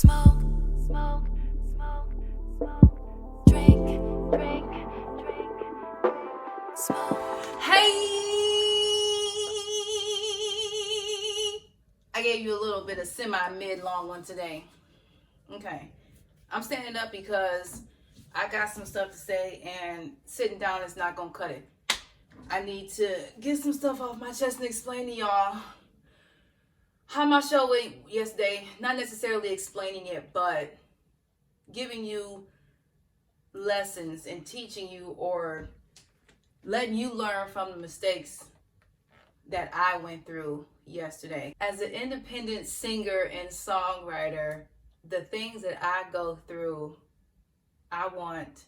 Smoke, smoke, smoke, smoke. Drink, drink, drink, smoke. Hey! I gave you a little bit of semi-mid-long one today. Okay. I'm standing up because I got some stuff to say and sitting down is not going to cut it. I need to get some stuff off my chest and explain to y'all how my show went yesterday. Not necessarily explaining it, but giving you lessons and teaching you or letting you learn from the mistakes that I went through yesterday. As an independent singer and songwriter, the things that I go through, I want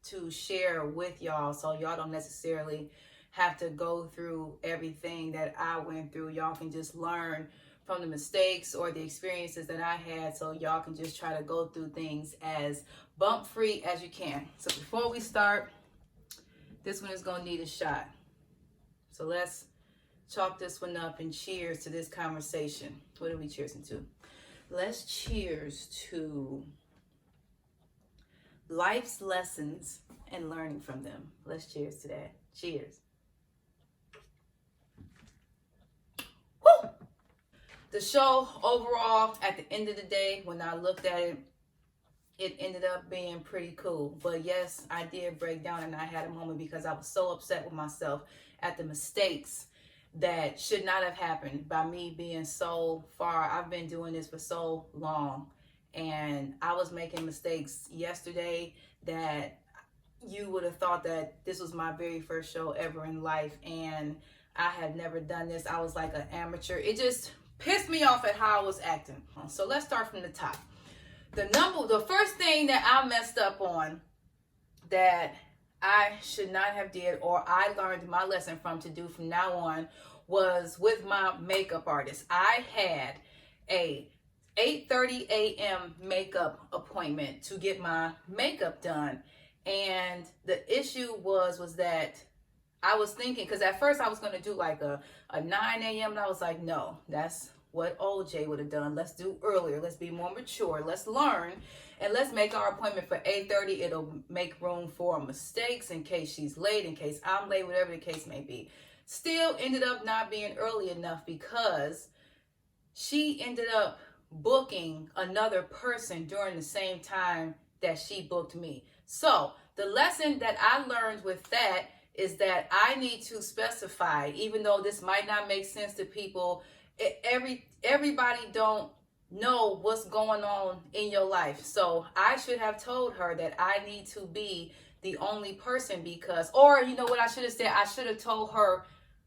to share with y'all so y'all don't necessarily have to go through everything that I went through. Y'all can just learn from the mistakes or the experiences that I had, so y'all can just try to go through things as bump free as you can. So before we start, this one is gonna need a shot. So let's chalk this one up and cheers to this conversation. What are we cheersing to? Let's cheers to life's lessons and learning from them. Let's cheers to that. Cheers. Woo! The show overall, at the end of the day, when I looked at it, it ended up being pretty cool. But yes, I did break down and I had a moment because I was so upset with myself at the mistakes that should not have happened by me being so far. I've been doing this for so long and I was making mistakes yesterday that you would have thought that this was my very first show ever in life and I had never done this. I was like an amateur. It just pissed me off at how I was acting. So let's start from the top. The first thing that I messed up on that I should not have did, or I learned my lesson from to do from now on, was with my makeup artist. I had a 8:30 a.m. makeup appointment to get my makeup done. And the issue was that I was thinking, because at first I was going to do like a 9 a.m. and I was like, no, that's what OJ would have done. Let's do earlier. Let's be more mature. Let's learn. And let's make our appointment for 8:30. It'll make room for mistakes in case she's late, in case I'm late, whatever the case may be. Still ended up not being early enough because she ended up booking another person during the same time that she booked me. So the lesson that I learned with that is that I need to specify, even though this might not make sense to people, everybody don't know what's going on in your life. So I should have told her that I need to be the only person because, or you know what I should have said? I should have told her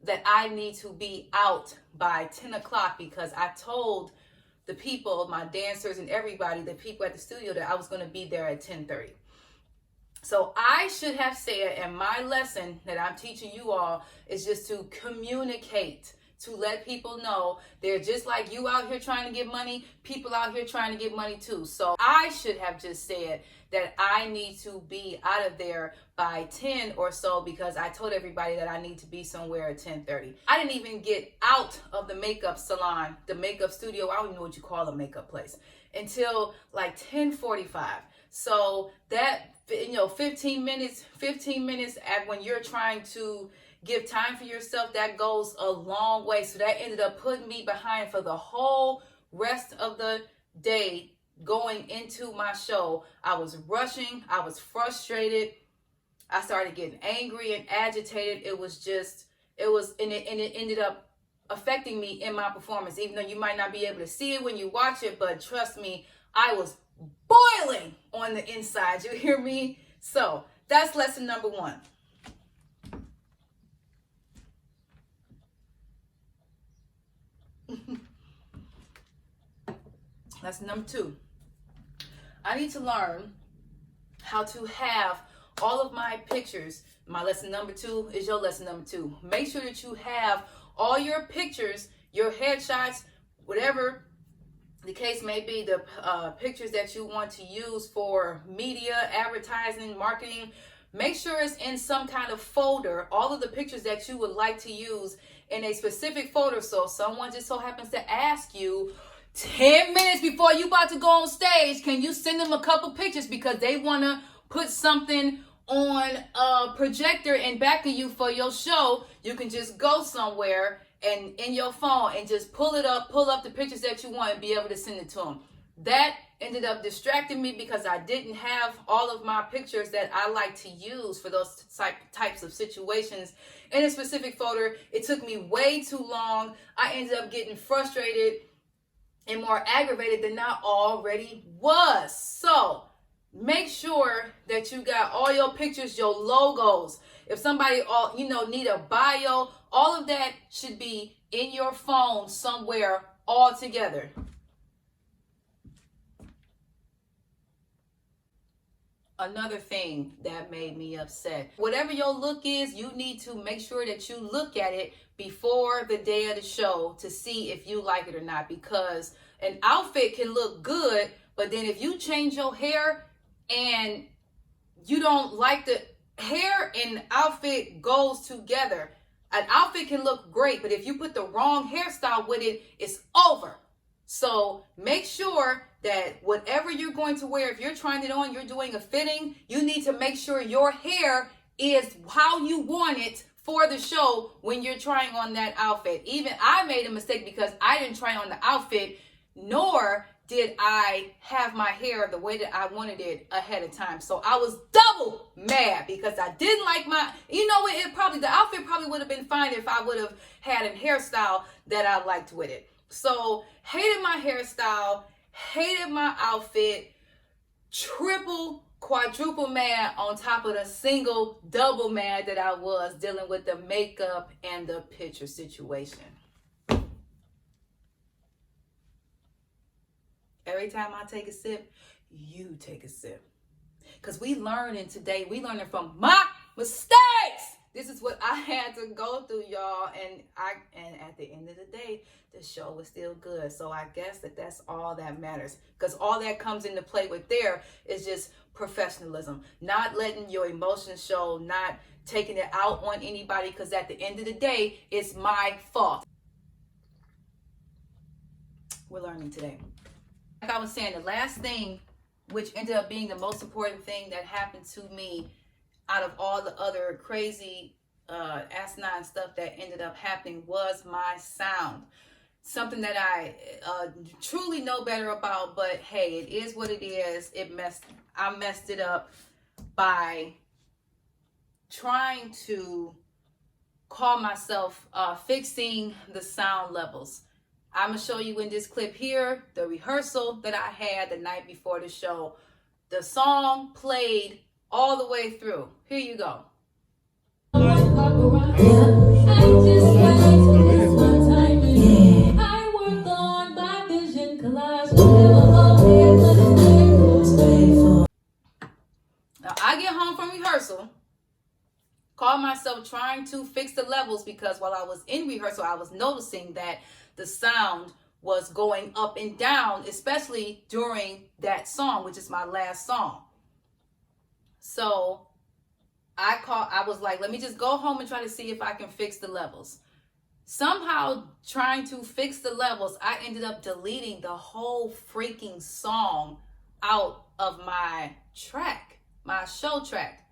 that I need to be out by 10 o'clock because I told the people, my dancers and everybody, the people at the studio, that I was going to be there at 10:30. So I should have said, and my lesson that I'm teaching you all is just to communicate, to let people know they're just like you out here trying to get money, people out here trying to get money too. So I should have just said that I need to be out of there by 10 or so because I told everybody that I need to be somewhere at 10:30. I didn't even get out of the makeup salon, the makeup studio, I don't even know what you call a makeup place, until like 10:45. So that, 15 minutes at when you're trying to give time for yourself, that goes a long way. So that ended up putting me behind for the whole rest of the day going into my show. I was rushing. I was frustrated. I started getting angry and agitated. And it ended up affecting me in my performance, even though you might not be able to see it when you watch it, but trust me, I was boiling on the inside. You hear me? So that's lesson number one. Lesson number two. I need to learn how to have all of my pictures. My lesson number two is your lesson number two. Make sure that you have all your pictures, your headshots, whatever the case may be, the pictures that you want to use for media, advertising, marketing. Make sure it's in some kind of folder, all of the pictures that you would like to use in a specific folder. So if someone just so happens to ask you 10 minutes before you about to go on stage, can you send them a couple pictures because they want to put something on a projector in back of you for your show? You can just go somewhere and in your phone and just pull up the pictures that you want and be able to send it to them. That ended up distracting me because I didn't have all of my pictures that I like to use for those types of situations in a specific folder. It took me way too long. I ended up getting frustrated and more aggravated than I already was. So make sure that you got all your pictures, your logos. If somebody need a bio, all of that should be in your phone somewhere all together. Another thing that made me upset. Whatever your look is, you need to make sure that you look at it before the day of the show to see if you like it or not, because an outfit can look good, but then if you change your hair and you don't like the hair and outfit goes together, an outfit can look great, but if you put the wrong hairstyle with it, it's over. So make sure that whatever you're going to wear, if you're trying it on, you're doing a fitting, you need to make sure your hair is how you want it for the show when you're trying on that outfit. Even I made a mistake because I didn't try on the outfit, nor did I have my hair the way that I wanted it ahead of time. So I was double mad because I didn't like my, the outfit probably would have been fine if I would have had a hairstyle that I liked with it. So hated my hairstyle, hated my outfit, triple, quadruple mad on top of the single, double mad that I was dealing with the makeup and the picture situation. Every time I take a sip, you take a sip. Because we learning from my mistakes. This is what I had to go through, y'all. And at the end of the day, the show was still good. So I guess that's all that matters. Because all that comes into play with there is just professionalism. Not letting your emotions show, not taking it out on anybody. Because at the end of the day, it's my fault. We're learning today. Like I was saying, the last thing, which ended up being the most important thing that happened to me out of all the other crazy asinine stuff that ended up happening, was my sound. Something that I truly know better about, but hey, it is what it is. I messed it up by trying to call myself fixing the sound levels. I'm going to show you in this clip here the rehearsal that I had the night before the show. The song played all the way through. Here you go. Now, I get home from rehearsal, call myself trying to fix the levels, because while I was in rehearsal, I was noticing that the sound was going up and down, especially during that song, which is my last song. So I was like, let me just go home and try to see if I can fix the levels. Somehow trying to fix the levels, I ended up deleting the whole freaking song out of my track, my show track.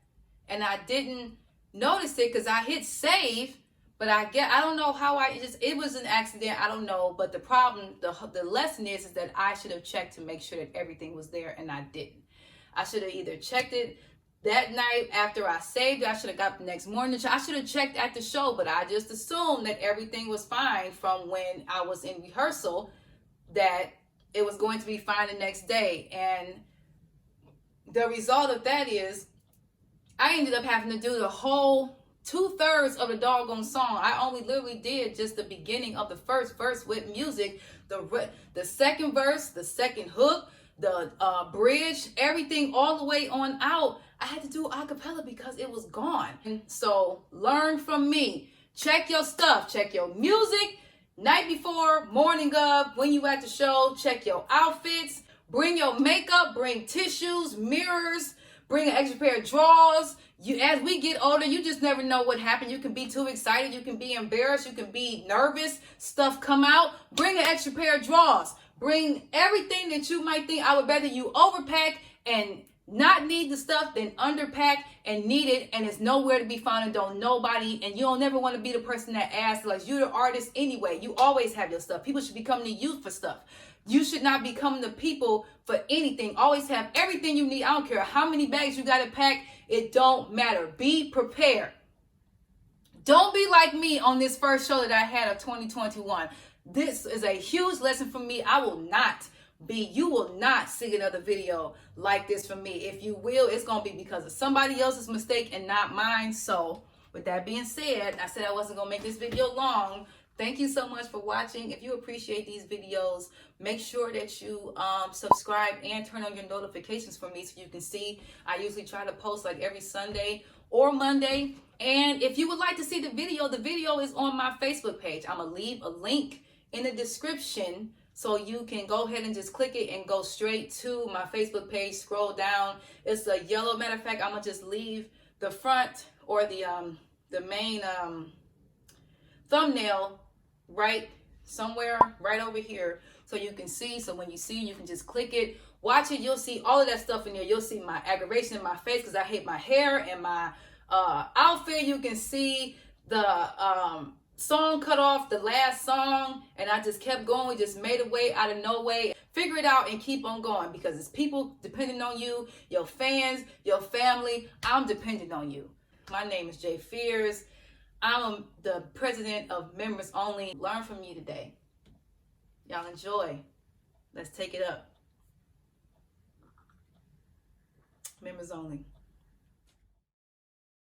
And I didn't notice it because I hit save. But I don't know how it was an accident. I don't know. But the problem, the lesson is that I should have checked to make sure that everything was there, and I didn't. I should have either checked it that night after I saved it. I should have got the next morning. I should have checked at the show, but I just assumed that everything was fine from when I was in rehearsal, that it was going to be fine the next day. And the result of that is I ended up having to do the whole 2/3 of the doggone song. I only literally did just the beginning of the first verse with music, the second verse, the second hook, the bridge, everything all the way on out. I had to do a cappella because it was gone. And so learn from me. Check your stuff. Check your music. Night before, morning of, when you at the show, check your outfits. Bring your makeup. Bring tissues, mirrors. Bring an extra pair of drawers. As we get older, you just never know what happened. You can be too excited. You can be embarrassed. You can be nervous. Stuff come out. Bring an extra pair of drawers. Bring everything that you might think. I would rather you overpack and not need the stuff than underpack and need it and it's nowhere to be found and don't nobody, and you don't never want to be the person that asks. Like, you're the artist anyway. You always have your stuff. People should be coming to you for stuff. You should not be coming to people for anything. Always have everything you need. I don't care how many bags you got to pack. It don't matter. Be prepared. Don't be like me on this first show that I had of 2021. This is a huge lesson for me. You will not see another video like this from me. If you will, it's going to be because of somebody else's mistake and not mine. So with that being said, I said I wasn't going to make this video long. Thank you so much for watching. If you appreciate these videos, make sure that you subscribe and turn on your notifications for me so you can see. I usually try to post like every Sunday or Monday. And if you would like to see the video is on my Facebook page. I'm going to leave a link in the description so you can go ahead and just click it and go straight to my Facebook page. Scroll down. It's a yellow. Matter of fact, I'm going to just leave the front or the main thumbnail right somewhere right over here so you can see. So when you see, you can just click it, watch it. You'll see all of that stuff in there. You'll see my aggravation in my face because I hate my hair and my outfit. You can see the song cut off, the last song, and I just kept going. We just made a way out of no way. Figure it out and keep on going because it's people depending on you, your fans, your family. I'm dependent on you. My name is Jay Fears. I'm the president of Members Only. Learn from me today. Y'all enjoy. Let's take it up. Members Only.